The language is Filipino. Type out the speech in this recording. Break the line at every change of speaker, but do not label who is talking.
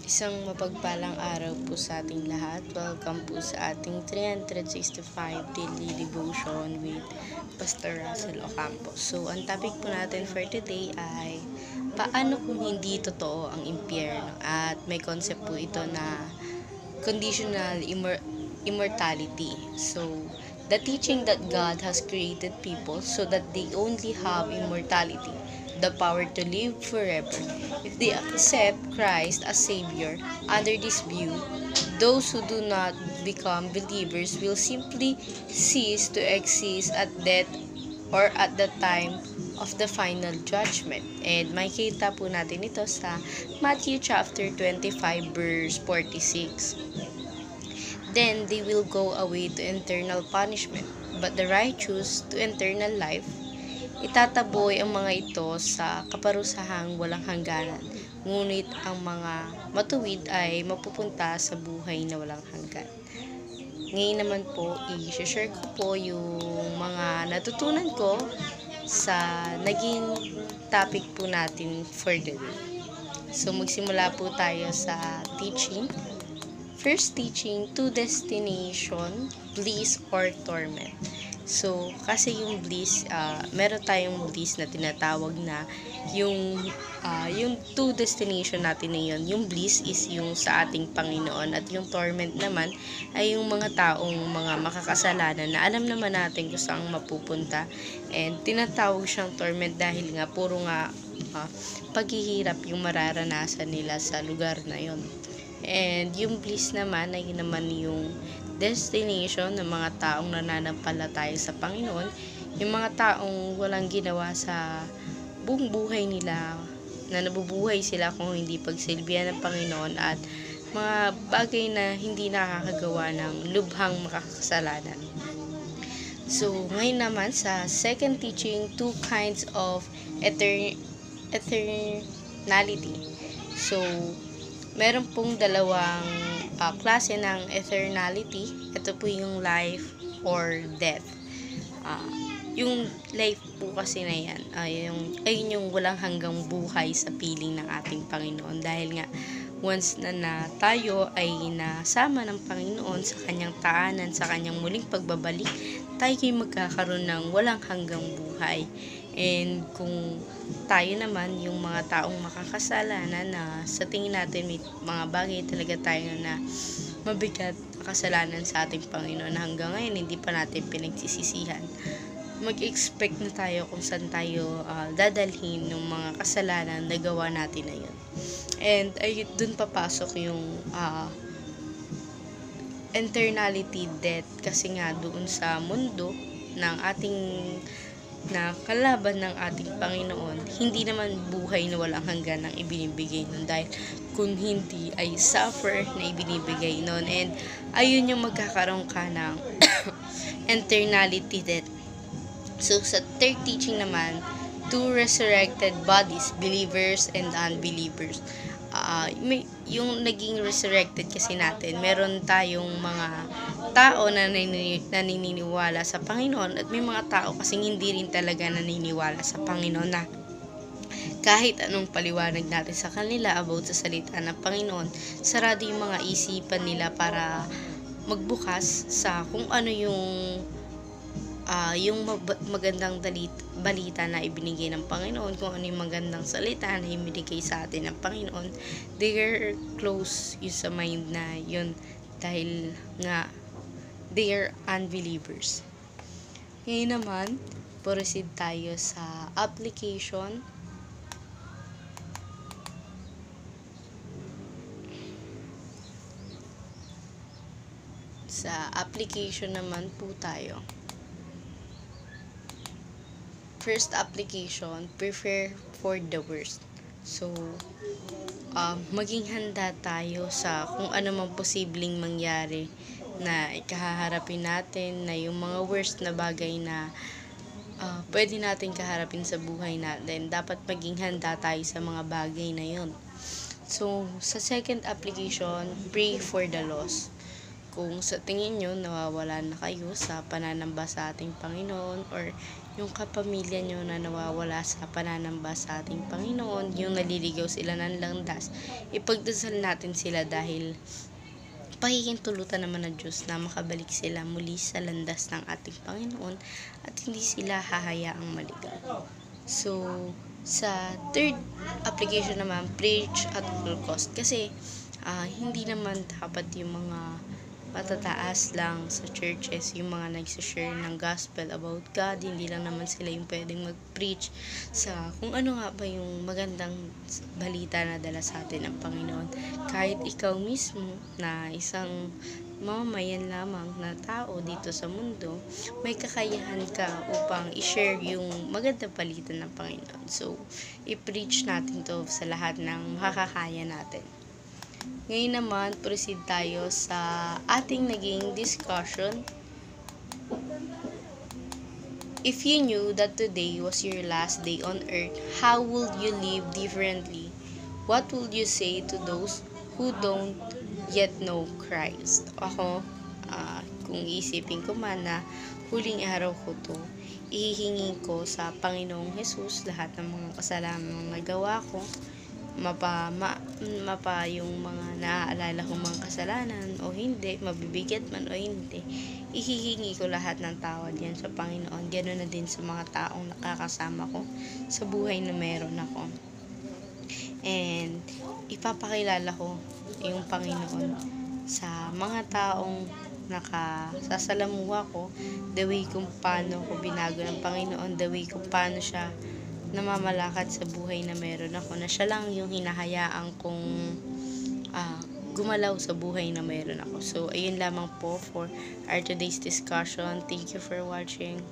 Isang mapagpalang araw po sa ating lahat. Welcome po sa ating 365 Daily Devotion with Pastor Russell Ocampo. So, ang topic po natin for today ay paano kung hindi totoo ang impyerno? At may concept po ito na conditional immortality. So, the teaching that God has created people so that they only have immortality, the power to live forever. If they accept Christ as Savior, under this view, those who do not become believers will simply cease to exist at death or at the time of the final judgment. And makikita po natin ito sa Matthew chapter 25 verse 46. Then they will go away to eternal punishment, but the righteous to eternal life. Itataboy ang mga ito sa kaparusahang walang hangganan, ngunit ang mga matuwid ay mapupunta sa buhay na walang hanggan. Ngayon naman po, i-share ko po yung mga natutunan ko sa naging topic po natin for the day. So, magsimula po tayo sa teaching. First teaching, two destination, bliss or torment. So, kasi yung bliss, meron tayong bliss na tinatawag na yung two destination natin na yun. Yung bliss is yung sa ating Panginoon at yung torment naman ay yung mga taong mga makakasalanan na alam naman natin kung saan mapupunta. And tinatawag siyang torment dahil nga puro nga paghihirap yung mararanasan nila sa lugar na yon. And yung bliss naman ay naman yung destination ng mga taong nananampalataya sa Panginoon, yung mga taong walang ginawa sa buong buhay nila, na nabubuhay sila kung hindi pagsilbihan ng Panginoon at mga bagay na hindi nakakagawa ng lubhang makakasalanan. So, ngayon naman sa second teaching, two kinds of eternality. So, meron pong dalawang klase ng eternality. Ito po yung life or death. Yung life po kasi na yan, ayun yung walang hanggang buhay sa piling ng ating Panginoon. Dahil nga, once na tayo ay nasama ng Panginoon sa kanyang taanan, sa kanyang muling pagbabalik, tayo ay magkakaroon ng walang hanggang buhay. And kung tayo naman, yung mga taong makakasalanan na sa tingin natin may mga bagay talaga tayo na mabigat kasalanan sa ating Panginoon na hanggang ngayon hindi pa natin pinagsisisihan, mag-expect na tayo kung saan tayo dadalhin ng mga kasalanan na gawa natin na yun. And ay dun papasok yung eternality death, kasi nga doon sa mundo ng ating na kalaban ng ating Panginoon, hindi naman buhay na walang hanggan ang ibinibigay nun, dahil kung hindi ay suffer na ibinibigay nun. And ayun yung magkakaroon ka ng eternality death. So sa third teaching naman, two resurrected bodies, believers and unbelievers. Yung naging resurrected kasi natin, meron tayong mga tao na naniniwala sa Panginoon at may mga tao kasing hindi rin talaga naniniwala sa Panginoon, na kahit anong paliwanag natin sa kanila about sa salita ng Panginoon, sarado yung mga isipan nila para magbukas sa kung ano yung magandang balita na ibinigay ng Panginoon, kung ano yung magandang salita na ibinigay sa atin ng Panginoon. They are close yun sa mind na yun, dahil nga they are unbelievers. Ngayon naman, proceed tayo sa application. Sa application naman po tayo. First application, prepare for the worst. So, maging handa tayo sa kung ano mang posibleng mangyari na ikahaharapin natin, na yung mga worst na bagay na pwede natin kaharapin sa buhay natin. Dapat maging handa tayo sa mga bagay na yun. So, sa second application, pray for the lost. Kung sa tingin nyo nawawala na kayo sa pananamba sa ating Panginoon, or yung kapamilya nyo na nawawala sa pananamba sa ating Panginoon, yung naliligaw sila ng landas, ipagdasal natin sila dahil pahihintulutan naman ng Diyos na makabalik sila muli sa landas ng ating Panginoon at hindi sila hahayaang maligaw. So, sa third application naman, preach at all cost. Kasi, hindi naman dapat yung mga matataas lang sa churches, yung mga nagsishare ng gospel about God, hindi lang naman sila yung pwedeng mag-preach sa kung ano nga ba yung magandang balita na dala sa atin ng Panginoon. Kahit ikaw mismo na isang mamamayan lamang na tao dito sa mundo, may kakayahan ka upang i-share yung magandang balita ng Panginoon. So, i-preach natin to sa lahat ng makakaya natin. Ngayon naman, proceed tayo sa ating naging discussion. If you knew that today was your last day on earth, how would you live differently? What would you say to those who don't yet know Christ? Ako, kung isipin ko man na huling araw ko to, ihihingin ko sa Panginoong Jesus lahat ng mga kasalanan na nagawa ko, mapa yung mga naaalala kong mga kasalanan o hindi, mabibigat man o hindi, ihihingi ko lahat ng tawad yan sa Panginoon. Ganoon na din sa mga taong nakakasama ko sa buhay na meron ako. And ipapakilala ko yung Panginoon sa mga taong nakasasalamuha ko, the way kung paano ko binago ng Panginoon, the way kung paano siya namamalakad sa buhay na meron ako, na siya lang yung hinahayaan kong gumalaw sa buhay na meron ako. So, ayun lamang po for our today's discussion. Thank you for watching.